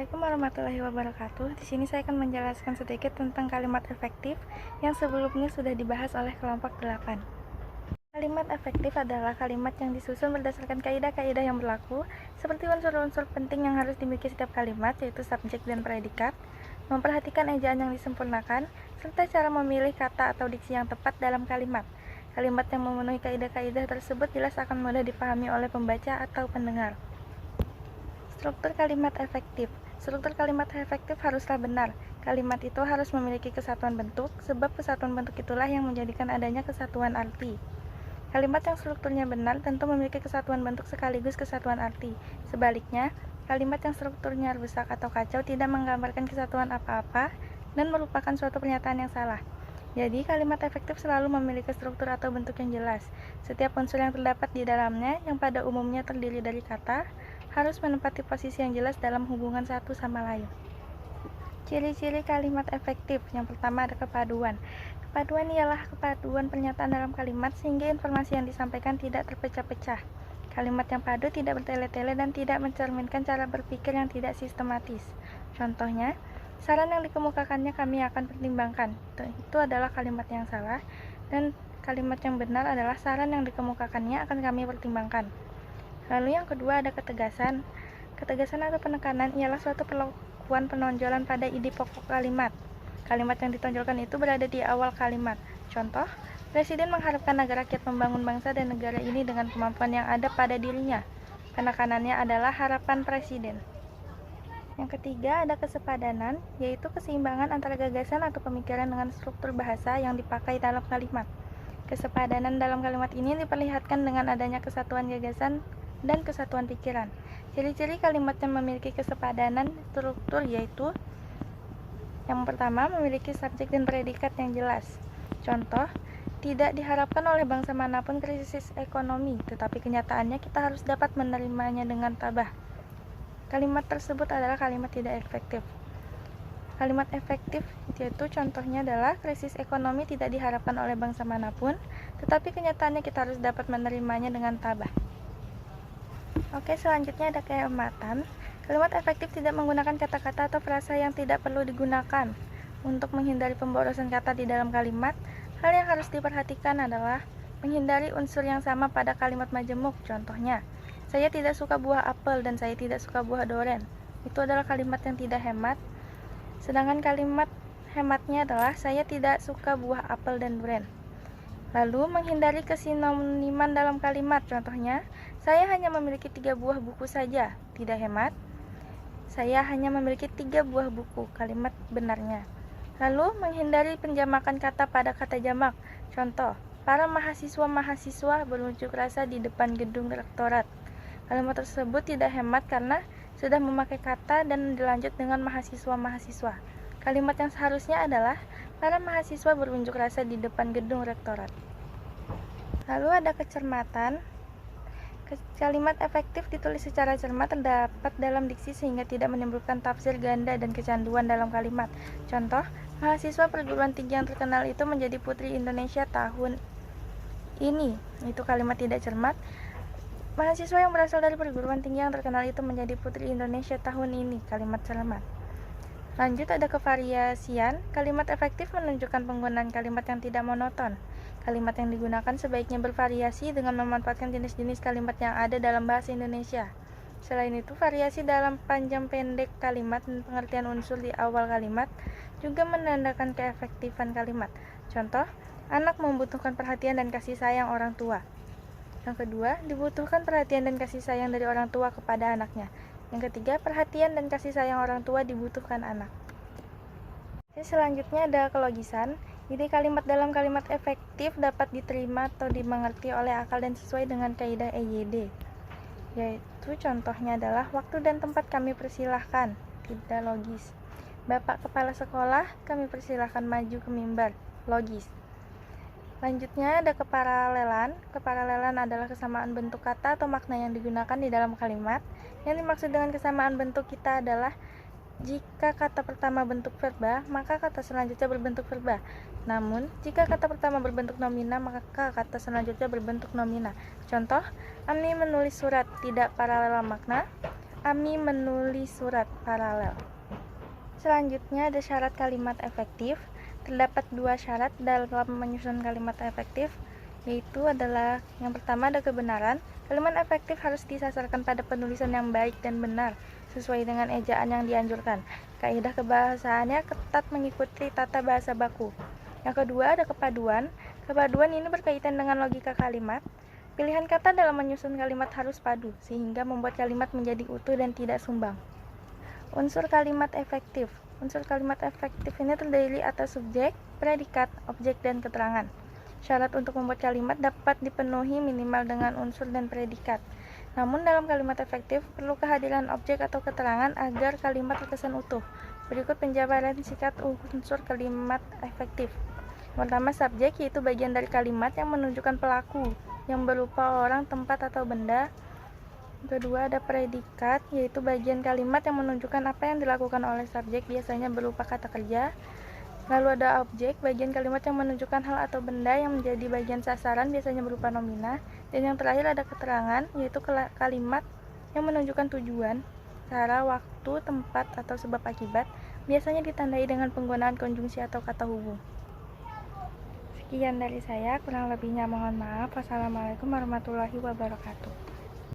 Assalamualaikum warahmatullahi wabarakatuh. Di sini saya akan menjelaskan sedikit tentang kalimat efektif yang sebelumnya sudah dibahas oleh kelompok 8. Kalimat efektif adalah kalimat yang disusun berdasarkan kaidah-kaidah yang berlaku, seperti unsur-unsur penting yang harus dimiliki setiap kalimat, yaitu subjek dan predikat, memperhatikan ejaan yang disempurnakan, serta cara memilih kata atau diksi yang tepat dalam kalimat. Kalimat yang memenuhi kaidah-kaidah tersebut jelas akan mudah dipahami oleh pembaca atau pendengar. Struktur kalimat efektif. Struktur kalimat efektif haruslah benar. Kalimat itu harus memiliki kesatuan bentuk, sebab kesatuan bentuk itulah yang menjadikan adanya kesatuan arti. Kalimat yang strukturnya benar tentu memiliki kesatuan bentuk sekaligus kesatuan arti. Sebaliknya, kalimat yang strukturnya rusak atau kacau tidak menggambarkan kesatuan apa-apa dan merupakan suatu pernyataan yang salah. Jadi, kalimat efektif selalu memiliki struktur atau bentuk yang jelas. Setiap unsur yang terdapat di dalamnya, yang pada umumnya terdiri dari kata, harus menempati posisi yang jelas dalam hubungan satu sama lain. Ciri-ciri kalimat efektif. Yang pertama ada kepaduan. Kepaduan ialah kepaduan pernyataan dalam kalimat sehingga informasi yang disampaikan tidak terpecah-pecah. Kalimat yang padu tidak bertele-tele dan tidak mencerminkan cara berpikir yang tidak sistematis. Contohnya, saran yang dikemukakannya kami akan pertimbangkan. Itu adalah kalimat yang salah, dan kalimat yang benar adalah saran yang dikemukakannya akan kami pertimbangkan. Lalu yang kedua ada ketegasan. Ketegasan atau penekanan ialah suatu perlakuan penonjolan pada ide pokok kalimat. Kalimat yang ditonjolkan itu berada di awal kalimat. Contoh, Presiden mengharapkan agar rakyat membangun bangsa dan negara ini dengan kemampuan yang ada pada dirinya. Penekanannya adalah harapan Presiden. Yang ketiga ada kesepadanan, yaitu keseimbangan antara gagasan atau pemikiran dengan struktur bahasa yang dipakai dalam kalimat. Kesepadanan dalam kalimat ini diperlihatkan dengan adanya kesatuan gagasan dan kesatuan pikiran. Ciri-ciri kalimat yang memiliki kesepadanan struktur yaitu yang pertama, memiliki subjek dan predikat yang jelas. Contoh, tidak diharapkan oleh bangsa manapun krisis ekonomi, tetapi kenyataannya kita harus dapat menerimanya dengan tabah. Kalimat tersebut adalah kalimat tidak efektif. Kalimat efektif yaitu contohnya adalah krisis ekonomi tidak diharapkan oleh bangsa manapun, tetapi kenyataannya kita harus dapat menerimanya dengan tabah. Oke, selanjutnya ada kehematan. Kalimat efektif tidak menggunakan kata-kata atau frasa yang tidak perlu digunakan. Untuk menghindari pemborosan kata di dalam kalimat, hal yang harus diperhatikan adalah menghindari unsur yang sama pada kalimat majemuk. Contohnya, saya tidak suka buah apel dan saya tidak suka buah doren. Itu adalah kalimat yang tidak hemat. Sedangkan kalimat hematnya adalah saya tidak suka buah apel dan doren. Lalu, menghindari kesinoniman dalam kalimat. Contohnya, saya hanya memiliki 3 buah buku saja. Tidak hemat. Saya hanya memiliki 3 buah buku. Kalimat benarnya. Lalu, menghindari penjamakan kata pada kata jamak. Contoh, para mahasiswa-mahasiswa berunjuk rasa di depan gedung rektorat. Kalimat tersebut tidak hemat karena sudah memakai kata dan dilanjut dengan mahasiswa-mahasiswa. Kalimat yang seharusnya adalah para mahasiswa berunjuk rasa di depan gedung rektorat. Lalu ada kecermatan. Kalimat efektif ditulis secara cermat terdapat dalam diksi sehingga tidak menimbulkan tafsir ganda dan kecanduan dalam kalimat. Contoh, mahasiswa perguruan tinggi yang terkenal itu menjadi putri Indonesia tahun ini. Itu kalimat tidak cermat. Mahasiswa yang berasal dari perguruan tinggi yang terkenal itu menjadi putri Indonesia tahun ini. Kalimat cermat. Lanjut ada kevariasian. Kalimat efektif menunjukkan penggunaan kalimat yang tidak monoton. Kalimat yang digunakan sebaiknya bervariasi dengan memanfaatkan jenis-jenis kalimat yang ada dalam bahasa Indonesia. Selain itu, variasi dalam panjang pendek kalimat dan pengertian unsur di awal kalimat juga menandakan keefektifan kalimat. Contoh, anak membutuhkan perhatian dan kasih sayang orang tua. Yang kedua, dibutuhkan perhatian dan kasih sayang dari orang tua kepada anaknya. Yang ketiga, perhatian dan kasih sayang orang tua dibutuhkan anak. Selanjutnya ada kelogisan. Ide kalimat dalam kalimat efektif dapat diterima atau dimengerti oleh akal dan sesuai dengan kaidah EYD. Yaitu contohnya adalah waktu dan tempat kami persilahkan, tidak logis. Bapak kepala sekolah, kami persilahkan maju ke mimbar, logis. Lanjutnya ada keparalelan. Keparalelan adalah kesamaan bentuk kata atau makna yang digunakan di dalam kalimat. Yang dimaksud dengan kesamaan bentuk kita adalah jika kata pertama bentuk verba, maka kata selanjutnya berbentuk verba. Namun, jika kata pertama berbentuk nomina, maka kata selanjutnya berbentuk nomina. Contoh, Ami menulis surat, tidak paralel makna. Ami menulis surat paralel. Selanjutnya ada syarat kalimat efektif. Terdapat 2 syarat dalam menyusun kalimat efektif, yaitu adalah yang pertama ada kebenaran. Kalimat efektif harus disasarkan pada penulisan yang baik dan benar, sesuai dengan ejaan yang dianjurkan. Kaidah kebahasaannya ketat mengikuti tata bahasa baku. Yang kedua ada kepaduan. Kepaduan ini berkaitan dengan logika kalimat. Pilihan kata dalam menyusun kalimat harus padu, sehingga membuat kalimat menjadi utuh dan tidak sumbang. Unsur kalimat efektif. Unsur kalimat efektif ini terdiri atas subjek, predikat, objek, dan keterangan. Syarat untuk membuat kalimat dapat dipenuhi minimal dengan unsur dan predikat. Namun dalam kalimat efektif perlu kehadiran objek atau keterangan agar kalimat terkesan utuh. Berikut penjabaran singkat unsur kalimat efektif. Pertama, subjek, yaitu bagian dari kalimat yang menunjukkan pelaku yang berupa orang, tempat, atau benda. Kedua, ada predikat, yaitu bagian kalimat yang menunjukkan apa yang dilakukan oleh subjek, biasanya berupa kata kerja. Lalu ada objek, bagian kalimat yang menunjukkan hal atau benda yang menjadi bagian sasaran, biasanya berupa nomina. Dan yang terakhir ada keterangan, yaitu kalimat yang menunjukkan tujuan, cara, waktu, tempat, atau sebab akibat, biasanya ditandai dengan penggunaan konjungsi atau kata hubung. Sekian dari saya, kurang lebihnya mohon maaf. Wassalamualaikum warahmatullahi wabarakatuh.